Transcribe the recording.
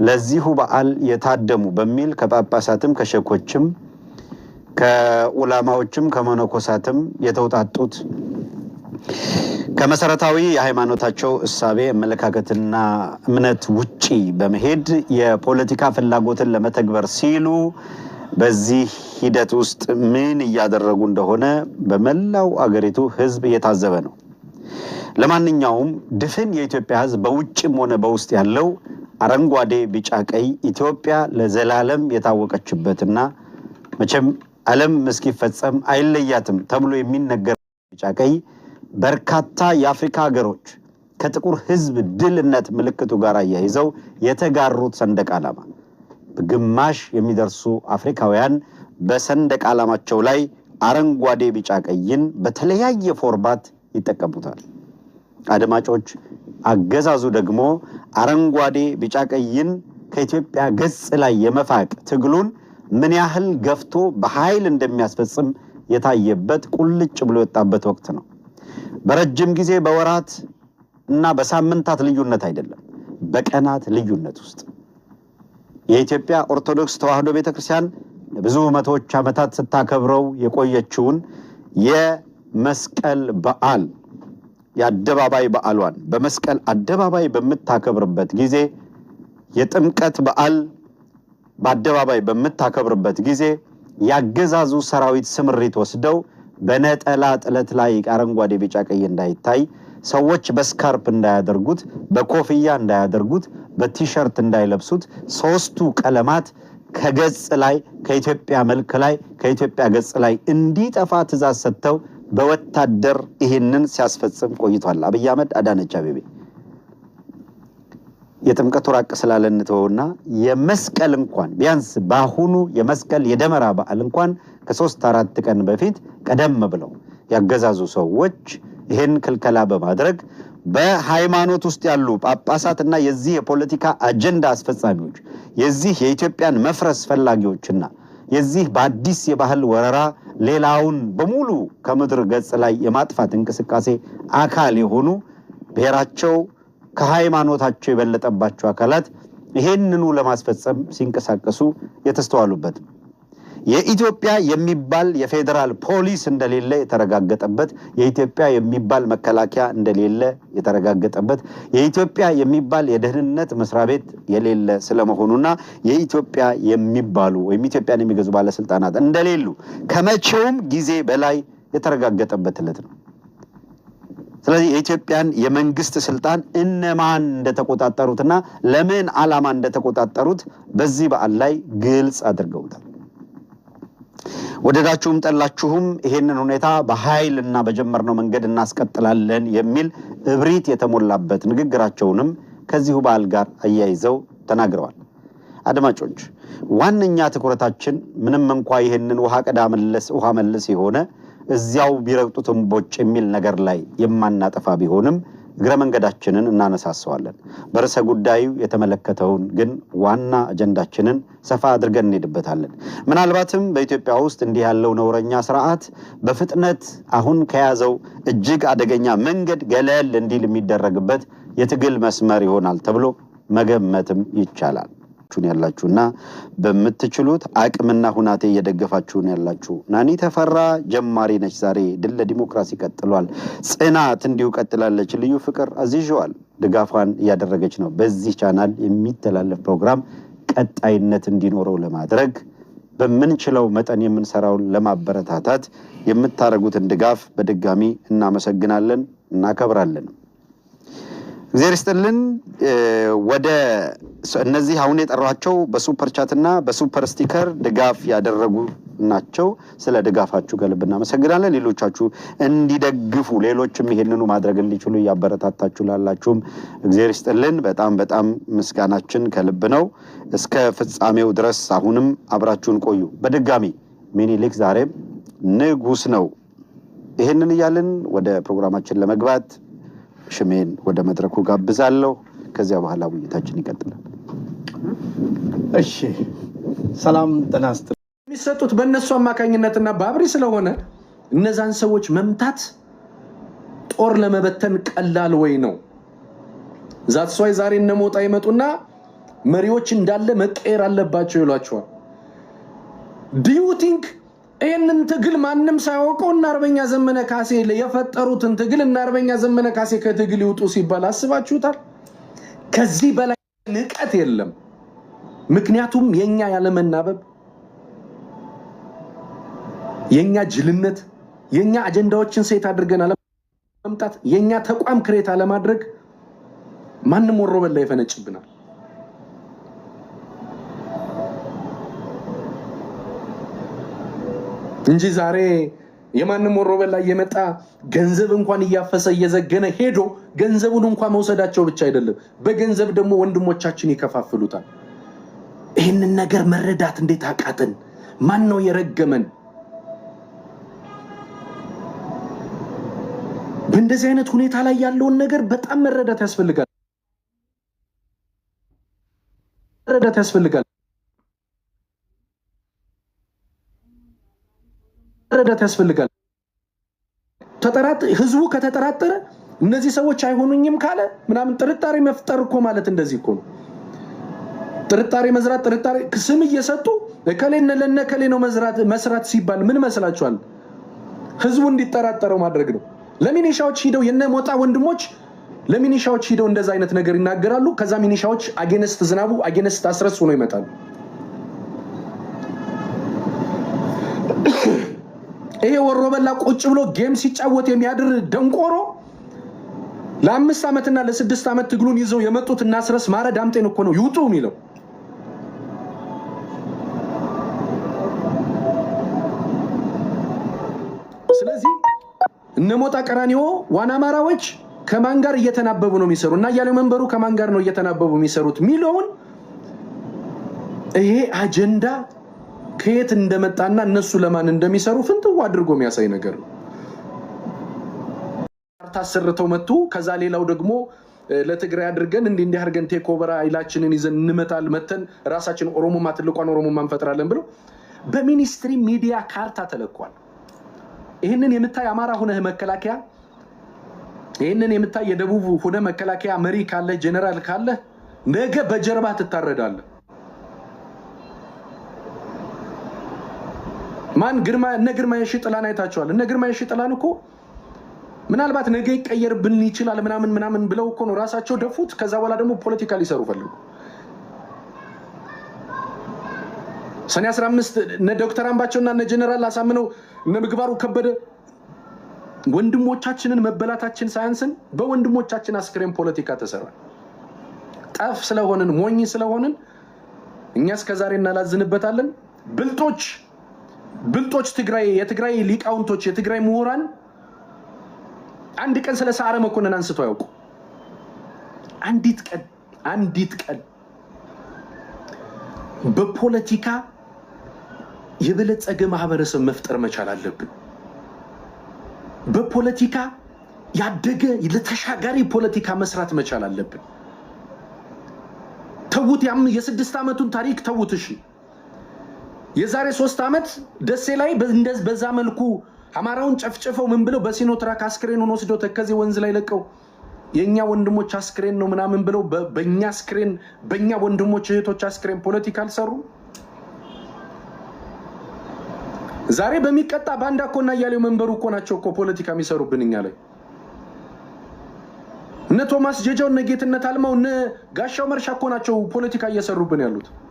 ለዚሁ በዓል የታደሙ በሚል ከጳጳሳትም ከሸኮችም ከኡላማዎችም ከመነኮሳትም የተውጣጡት ከመሰረታዊ የሃይማኖታቸው እሳቤ አመለካከትና እምነት ውጪ በመሄድ የፖለቲካ ፍላጎትን ለመተግበር ሲሉ በዚህ ሂደት ውስጥ ምን እያደረጉ እንደሆነ በመላው አገሪቱ ህዝብ እየታዘበ ነው። ለማንኛውም ድፍን የኢትዮጵያ ህዝብ በውጭም ሆነ በውስጥ ያለው አረንጓዴ ቢጫ ቀይ ኢትዮጵያ ለዘላለም የታወቀችበትና መቼም ዓለም እስኪፈጸም አይለያትም ተብሎ የሚነገር ቢጫ ቀይ በርካታ የአፍሪካ ሀገሮች ከጥቁር ህዝብ ድልነት ምልክቱ ጋር አያይዘው የተጋሩት ሰንደቅ ዓላማ በግማሽ የሚደርሱ አፍሪካውያን በሰንደቅ ዓላማቸው ላይ አረንጓዴ ቢጫ ቀይን በተለያየ ፎርማት ይጠቀሙታል። አድማጮች አገዛዙ ደግሞ አረንጓዴ ቢጫ ቀይን ከኢትዮጵያ ገጽ ላይ የመፋቅ ትግሉን ምን ያህል ገፍቶ በኃይል እንደሚያስፈጽም የታየበት ቁልጭ ብሎ የወጣበት ወቅት ነው። በረጅም ጊዜ በወራት እና በሳምንታት ልዩነት አይደለም፣ በቀናት ልዩነት ውስጥ የኢትዮጵያ ኦርቶዶክስ ተዋሕዶ ቤተክርስቲያን ለብዙ መቶዎች ዓመታት ስታከብረው የቆየችውን የመስቀል በዓል የአደባባይ በዓሏን በመስቀል አደባባይ በምታከብርበት ጊዜ የጥምቀት በዓል በአደባባይ በምታከብርበት ጊዜ ያገዛዙ ሰራዊት ስምሪት ወስደው በነጠላ ጥለት ላይ አረንጓዴ ቢጫ ቀይ እንዳይታይ ሰዎች በስካርፕ እንዳያደርጉት በኮፍያ እንዳያደርጉት በቲሸርት እንዳይለብሱት ሶስቱ ቀለማት ከገጽ ላይ ከኢትዮጵያ መልክ ላይ ከኢትዮጵያ ገጽ ላይ እንዲጠፋ ትእዛዝ ሰጥተው በወታደር ይሄንን ሲያስፈጽም ቆይቷል። አብይ አህመድ አዳነች አቤቤ የጥምቀቱ ራቅ ስላለን ተወውና የመስቀል እንኳን ቢያንስ ባሁኑ የመስቀል የደመራ በዓል እንኳን ከ3-4 ቀን በፊት ቀደም ብለው ያገዛዙ ሰዎች ይሄን ክልከላ በማድረግ በሃይማኖት ውስጥ ያሉ ጳጳሳትና የዚህ የፖለቲካ አጀንዳ አስፈጻሚዎች የዚህ የኢትዮጵያን መፍረስ ፈላጊዎችና የዚህ በአዲስ የባህል ወረራ ሌላውን በሙሉ ከምድር ገጽ ላይ የማጥፋት እንቅስቃሴ አካል የሆኑ ብሔራቸው ከሃይማኖታቸው የበለጠባቸው አካላት ይሄንኑ ለማስፈጸም ሲንቀሳቀሱ የተስተዋሉበት የኢትዮጵያ የሚባል የፌደራል ፖሊስ እንደሌለ የተረጋገጠበት የኢትዮጵያ የሚባል መከላከያ እንደሌለ የተረጋገጠበት የኢትዮጵያ የሚባል የደህንነት መስሪያ ቤት የሌለ ስለመሆኑና የኢትዮጵያ የሚባሉ ወይም ኢትዮጵያን የሚገዙ ባለስልጣናት እንደሌሉ ከመቼውም ጊዜ በላይ የተረጋገጠበት ዕለት ነው። ስለዚህ የኢትዮጵያን የመንግስት ስልጣን እነማን እንደተቆጣጠሩትና ለምን ዓላማ እንደተቆጣጠሩት በዚህ በዓል ላይ ግልጽ አድርገውታል። ወደዳችሁም ጠላችሁም ይሄንን ሁኔታ በኃይልና በጀመርነው መንገድ እናስቀጥላለን የሚል እብሪት የተሞላበት ንግግራቸውንም ከዚሁ በዓል ጋር አያይዘው ተናግረዋል። አድማጮች ዋነኛ ትኩረታችን ምንም እንኳን ይሄንን ውሃ ቀዳ መለስ ውሃ መልስ የሆነ እዚያው ቢረግጡትም ቦጭ የሚል ነገር ላይ የማናጠፋ ቢሆንም እግረ መንገዳችንን እናነሳሳዋለን። በርዕሰ ጉዳዩ የተመለከተውን ግን ዋና አጀንዳችንን ሰፋ አድርገን እንሄድበታለን። ምናልባትም በኢትዮጵያ ውስጥ እንዲህ ያለው ነውረኛ ስርዓት በፍጥነት አሁን ከያዘው እጅግ አደገኛ መንገድ ገለል እንዲል የሚደረግበት የትግል መስመር ይሆናል ተብሎ መገመትም ይቻላል። ያላችሁና በመትችሉት አቅምና ሁናቴ እየደገፋችሁን ያላችሁ ናኒ ተፈራ ጀማሪ ነች። ዛሬ ድል ለዲሞክራሲ ቀጥሏል፣ ጽናት እንዲሁ ቀጥላለች፣ ልዩ ፍቅር አዚዟል ድጋፏን እያደረገች ነው። በዚህ ቻናል የሚተላለፍ ፕሮግራም ቀጣይነት እንዲኖረው ለማድረግ በመንችለው መጠን የምንሰራውን ለማበረታታት የምታረጉትን ድጋፍ በድጋሚ እናመሰግናለን እናከብራለን። እግዚአብሔር ይስጥልን። ወደ እነዚህ አሁን የጠራቸው በሱፐር ቻትና በሱፐር ስቲከር ድጋፍ ያደረጉ ናቸው። ስለ ድጋፋችሁ ከልብ እናመሰግናለን። ሌሎቻችሁ እንዲደግፉ ሌሎችም ይሄንኑ ማድረግ እንዲችሉ ያበረታታችሁ ላላችሁም እግዚአብሔር ይስጥልን። በጣም ምስጋናችን ከልብ ነው። እስከ ፍጻሜው ድረስ አሁንም አብራችሁን ቆዩ። በድጋሚ ሚኒሊክ ዛሬም ንጉስ ነው። ይሄንን እያልን ወደ ፕሮግራማችን ለመግባት ሽሜን ወደ መድረኩ ጋብዛለሁ። ከዚያ በኋላ ውይይታችን ይቀጥላል። እሺ፣ ሰላም ተናስተ የሚሰጡት በእነሱ አማካኝነትና ባብሪ ስለሆነ እነዛን ሰዎች መምታት ጦር ለመበተን ቀላል ወይ ነው። ዛትሷይ ዛሬ እነሞጣ ይመጡና መሪዎች እንዳለ መቀየር አለባቸው ይሏቸዋል። ዱ ዩ ቲንክ ይህንን ትግል ማንም ሳያውቀው እና አርበኛ ዘመነ ካሴ የፈጠሩትን ትግል እና አርበኛ ዘመነ ካሴ ከትግል ይውጡ ሲባል አስባችሁታል? ከዚህ በላይ ንቀት የለም። ምክንያቱም የኛ ያለመናበብ፣ የኛ ጅልነት፣ የኛ አጀንዳዎችን ሴት አድርገን አለመምጣት፣ የኛ ተቋም ክሬት አለማድረግ ማንም ወሮ በላ ይፈነጭብናል እንጂ ዛሬ የማንም ወሮ በላ እየመጣ ገንዘብ እንኳን እያፈሰ እየዘገነ ሄዶ ገንዘቡን እንኳን መውሰዳቸው ብቻ አይደለም፣ በገንዘብ ደግሞ ወንድሞቻችን ይከፋፍሉታል። ይህንን ነገር መረዳት እንዴት አቃተን? ማን ነው የረገመን? በእንደዚህ አይነት ሁኔታ ላይ ያለውን ነገር በጣም መረዳት ያስፈልጋል። ህዝቡ ከተጠራጠረ እነዚህ ሰዎች አይሆኑኝም ካለ ምናምን ጥርጣሬ መፍጠር እኮ ማለት እንደዚህ እኮ ነው። ጥርጣሬ መዝራት፣ ጥርጣሬ ስም እየሰጡ እከሌነ ለነከሌ ነው መስራት ሲባል ምን መስላችኋል? ህዝቡ እንዲጠራጠረው ማድረግ ነው። ለሚኒሻዎች ሂደው የነ ሞጣ ወንድሞች ለሚኒሻዎች ሂደው እንደዛ አይነት ነገር ይናገራሉ። ከዛ ሚኒሻዎች አጌነስት ዝናቡ አጌነስት አስረስ ሆኖ ይመጣሉ። ይሄ ወሮበላ ቁጭ ብሎ ጌም ሲጫወት የሚያድር ደንቆሮ ለ5 ዓመትና ለ6 ዓመት ትግሉን ይዘው የመጡት እና አስረስ ማረ ዳምጤን እኮ ነው ይውጡ የሚለው። ስለዚህ እነ ሞጣ ቀራኒዮ ዋና አማራዎች ከማን ጋር እየተናበቡ ነው የሚሰሩ እና ያለው መንበሩ ከማን ጋር ነው እየተናበቡ የሚሰሩት ሚሊዮን ይሄ አጀንዳ ከየት እንደመጣና እነሱ ለማን እንደሚሰሩ ፍንትው አድርጎ የሚያሳይ ነገር ነው። ታሰርተው መጡ። ከዛ ሌላው ደግሞ ለትግራይ አድርገን እንዲህ አድርገን ቴክ ኦቨር አይላችንን ይዘን እንመታል መተን ራሳችን ኦሮሞማ ትልቋን ኦሮሞማ እንፈጥራለን ብለው በሚኒስትሪ ሚዲያ ካርታ ተለቋል። ይሄንን የምታይ አማራ ሆነህ መከላከያ፣ ይሄንን የምታይ የደቡብ ሆነ መከላከያ መሪ ካለ ጀነራል ካለ ነገ በጀርባ ትታረዳለህ። ማን ግርማ የሺጥላን አይታችኋል? እነ ግርማ የሺጥላን እኮ ምናልባት ነገ ይቀየርብን ይችላል ምናምን ብለው እኮ ነው ራሳቸው ደፉት። ከዛ በኋላ ደግሞ ፖለቲካ ሊሰሩ ፈልጉ። ሰኔ 15 እነ ዶክተር አምባቸውና እነ ጀነራል አሳምነው እነ ምግባሩ ከበደ ወንድሞቻችንን መበላታችን ሳያንስን በወንድሞቻችን አስክሬን ፖለቲካ ተሰራ። ጠፍ ስለሆንን ሞኝ ስለሆንን እኛ እስከዛሬ እናላዝንበታለን። ብልጦች የትግራይ ሊቃውንቶች የትግራይ ምሁራን አንድ ቀን ስለ ሰዓረ መኮንን አንስቶ ያውቁ። አንዲት ቀን በፖለቲካ የበለጸገ ማህበረሰብ መፍጠር መቻል አለብን። በፖለቲካ ያደገ ለተሻጋሪ ፖለቲካ መስራት መቻል አለብን። ተውት የ6 ዓመቱን ታሪክ ተውት። እሺ የዛሬ 3 ዓመት ደሴ ላይ በዛ መልኩ አማራውን ጨፍጨፈው ምን ብለው በሲኖትራክ አስክሬኑን ወስደው ተከዜ ወንዝ ላይ ለቀው የኛ ወንድሞች አስክሬን ነው ምናምን ብለው በእኛ አስክሬን በእኛ ወንድሞች እህቶች አስክሬን ፖለቲካ አልሰሩ። ዛሬ በሚቀጣ ባንዳ እኮና ያለው መንበሩ እኮ ናቸው እኮ ፖለቲካ የሚሰሩብን እኛ ላይ። እነ ቶማስ ጀጃው እነ ጌትነት አልማው እነ ጋሻው መርሻ እኮ ናቸው ፖለቲካ እየሰሩብን ያሉት።